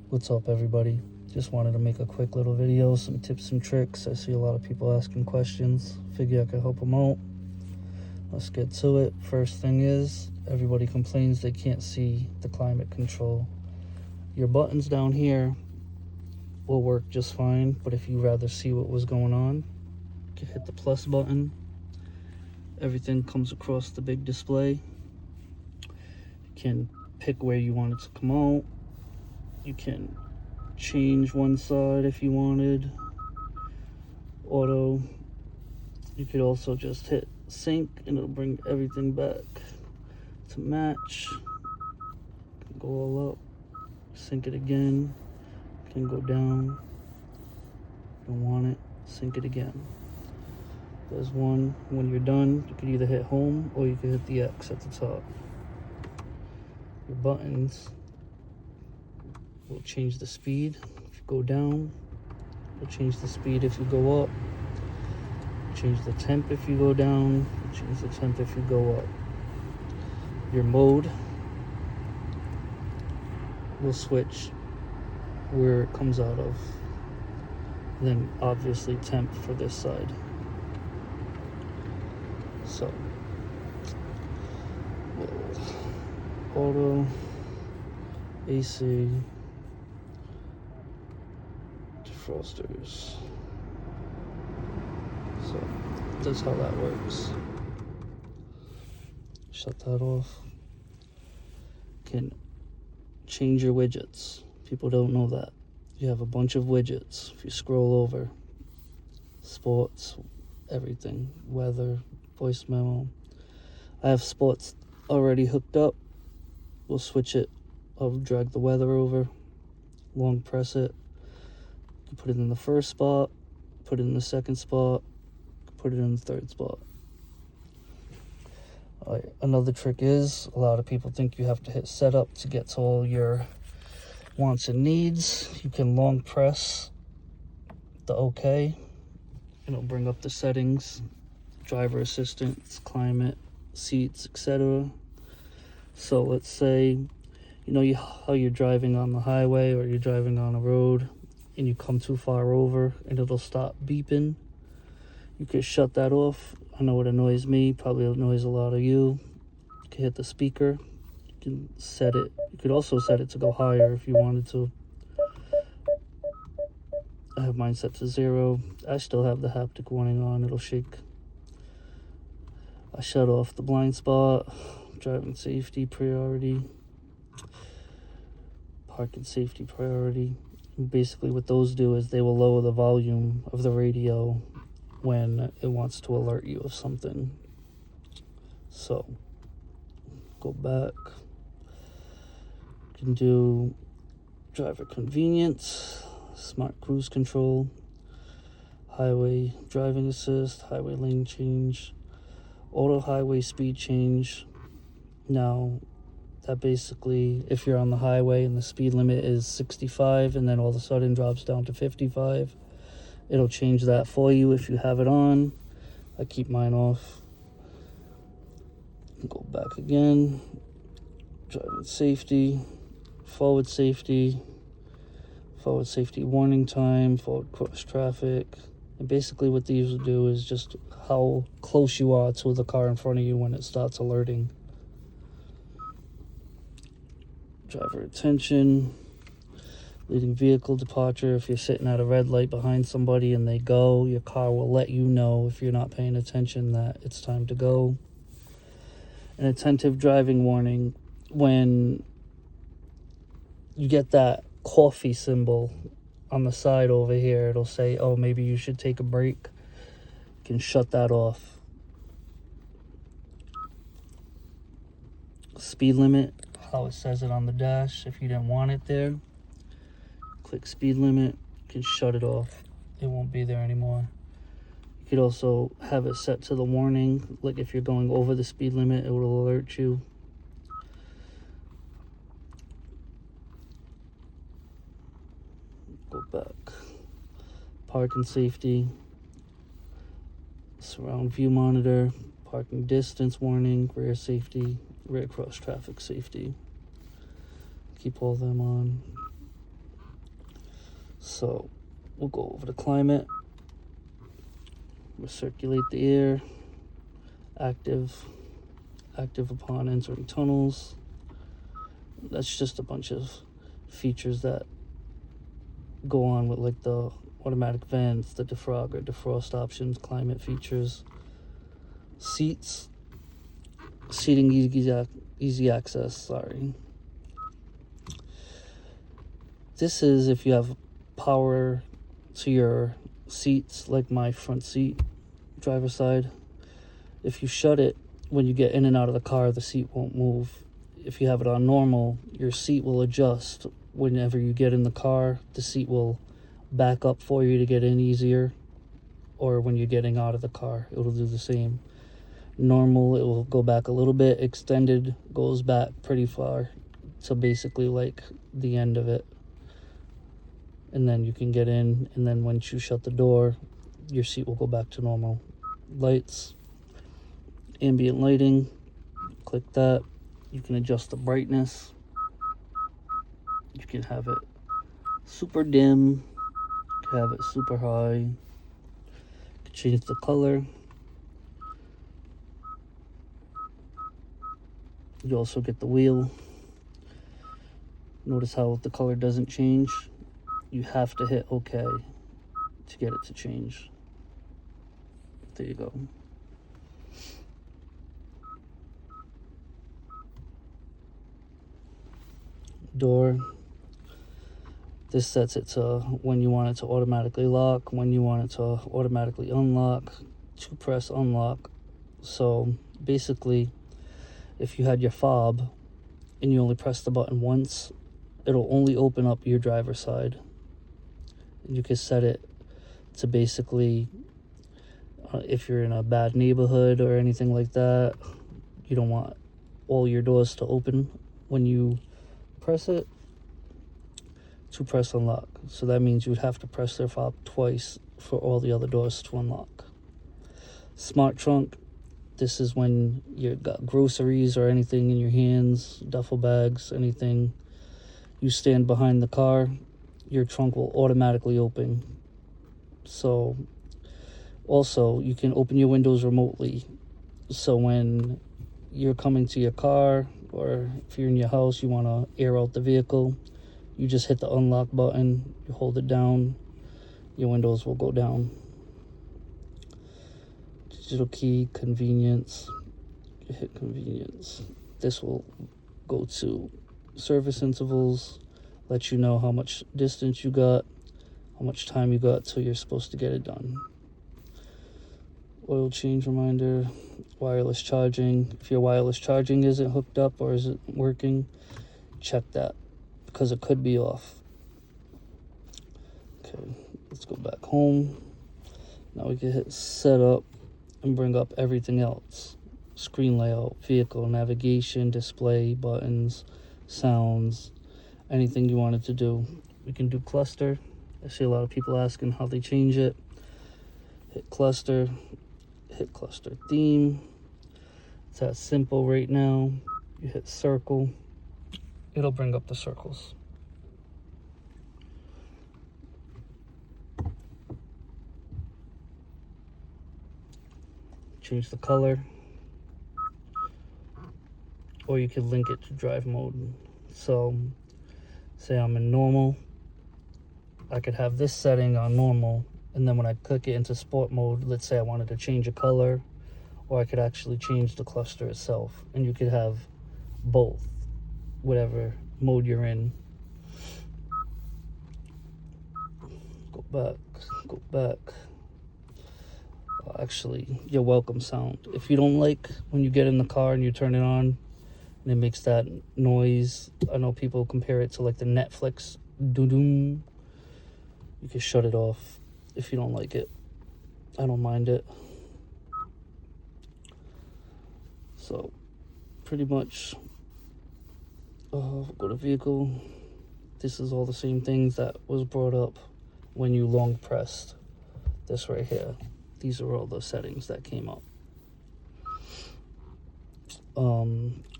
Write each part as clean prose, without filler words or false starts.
What's up, everybody? Just wanted to make a quick little video, some tips and tricks. I see a lot of people asking questions. Figure I could help them out. Let's get to it. First thing is, everybody complains they can't see the climate control. Your buttons down here will work just fine, but if you rather see what was going on, you can hit the plus button. Everything comes across the big display. You can pick where you want it to come out. You can change one side if you wanted. Auto. You could also just hit sync and it'll bring everything back to match. Go all up, sync it again, can go down. Don't want it, sync it again. There's one. When you're done, you can either hit home or you can hit the X at the top. Your buttons will change the speed. If you go down, it'll change the speed if you go up. Change the temp if you go down. Change the temp if you go up. Your mode will switch where it comes out of. Then obviously temp for this side. So auto, AC, defrosters. So that's how that works. Shut that off. Can change your widgets. People don't know that. You have a bunch of widgets. If you scroll over, sports, everything, weather, voice memo. I have sports already hooked up. We'll switch it. I'll drag the weather over, long press it. You can put it in the first spot, put it in the second spot, put it in the third spot. Another trick is, a lot of people think you have to hit setup to get to all your wants and needs. You can long press the OK, and it'll bring up the settings, driver assistance, climate, seats, etc. So let's say, how you're driving on the highway or you're driving on a road and you come too far over and it'll stop beeping. You could shut that off. I know it annoys me, probably annoys a lot of you. You can hit the speaker. You can set it. You could also set it to go higher if you wanted to. I have mine set to 0. I still have the haptic warning on. It'll shake. I shut off the blind spot, driving safety priority, parking safety priority. And basically what those do is they will lower the volume of the radio when it wants to alert you of something. So go back. You can do driver convenience, smart cruise control, highway driving assist, highway lane change, auto highway speed change. Now that basically, if you're on the highway and the speed limit is 65 and then all of a sudden drops down to 55, it'll change that for you if you have it on. I keep mine off. Go back again. Driving safety, forward safety warning time, forward cross traffic. And basically what these will do is just how close you are to the car in front of you when it starts alerting. Driver attention, leading vehicle departure. If you're sitting at a red light behind somebody and they go, your car will let you know if you're not paying attention that it's time to go. An attentive driving warning. When you get that coffee symbol on the side over here, it'll say, oh, maybe you should take a break. You can shut that off. Speed limit, how it says it on the dash. If you didn't want it there, click speed limit, you can shut it off. It won't be there anymore. You could also have it set to the warning, like if you're going over the speed limit, it will alert you. Go back. Parking safety, surround view monitor, parking distance warning, rear safety, rear cross traffic safety. Keep all them on. So we'll go over the climate. Recirculate the air. Active upon entering tunnels. That's just a bunch of features that go on with like the automatic vents, the defrogger, defrost options, climate features. Seats, seating easy access, sorry. This is if you have power to your seats, like my front seat, driver's side. If you shut it, when you get in and out of the car, the seat won't move. If you have it on normal, your seat will adjust. Whenever you get in the car, the seat will back up for you to get in easier. Or when you're getting out of the car, it'll do the same. Normal, it will go back a little bit. Extended goes back pretty far to basically like the end of it. And then you can get in, and then once you shut the door, your seat will go back to normal. Lights, ambient lighting, click that. You can adjust the brightness. You can have it super dim, you can have it super high. You can change the color. You also get the wheel. Notice how the color doesn't change. You have to hit OK to get it to change. There you go. Door. This sets it to when you want it to automatically lock, when you want it to automatically unlock, to press unlock. So basically, if you had your fob and you only press the button once, it'll only open up your driver's side. You can set it to basically, if you're in a bad neighborhood or anything like that, you don't want all your doors to open when you press it, to press unlock. So that means you would have to press their fob twice for all the other doors to unlock. Smart trunk. This is when you've got groceries or anything in your hands, duffel bags, anything. You stand behind the car, your trunk will automatically open. So also you can open your windows remotely. So when you're coming to your car, or if you're in your house, you want to air out the vehicle, you just hit the unlock button, you hold it down, your windows will go down. Digital key, convenience. You hit convenience. This will go to service intervals, let you know how much distance you got, how much time you got till you're supposed to get it done. Oil change reminder, wireless charging. If your wireless charging isn't hooked up or isn't working, check that, because it could be off. Okay, let's go back home. Now we can hit setup and bring up everything else. Screen layout, vehicle, navigation, display, buttons, sounds, anything you wanted to do. We can do cluster. I see a lot of people asking how they change it. Hit cluster theme. It's that simple right now. You hit circle, it'll bring up the circles. Change the color, or you could link it to drive mode. So say I'm in normal, I could have this setting on normal, and then when I click it into sport mode, let's say I wanted to change a color, or I could actually change the cluster itself, and you could have both, whatever mode you're in. Go back. Actually, your welcome sound. If you don't like when you get in the car and you turn it on and it makes that noise, I know people compare it to like the Netflix doo-doom. You can shut it off if you don't like it. I don't mind it. So pretty much, go to vehicle. This is all the same things that was brought up when you long pressed this right here. These are all the settings that came up.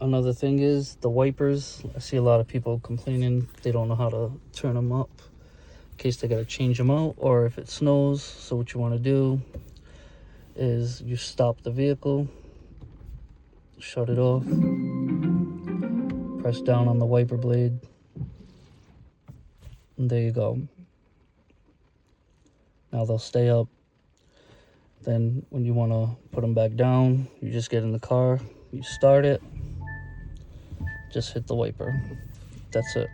Another thing is the wipers. I see a lot of people complaining they don't know how to turn them up. in case they gotta change them out, or if it snows. So what you want to do is you stop the vehicle, shut it off, press down on the wiper blade, and there you go. Now they'll stay up. Then when you want to put them back down, you just get in the car, you start it, just hit the wiper. That's it.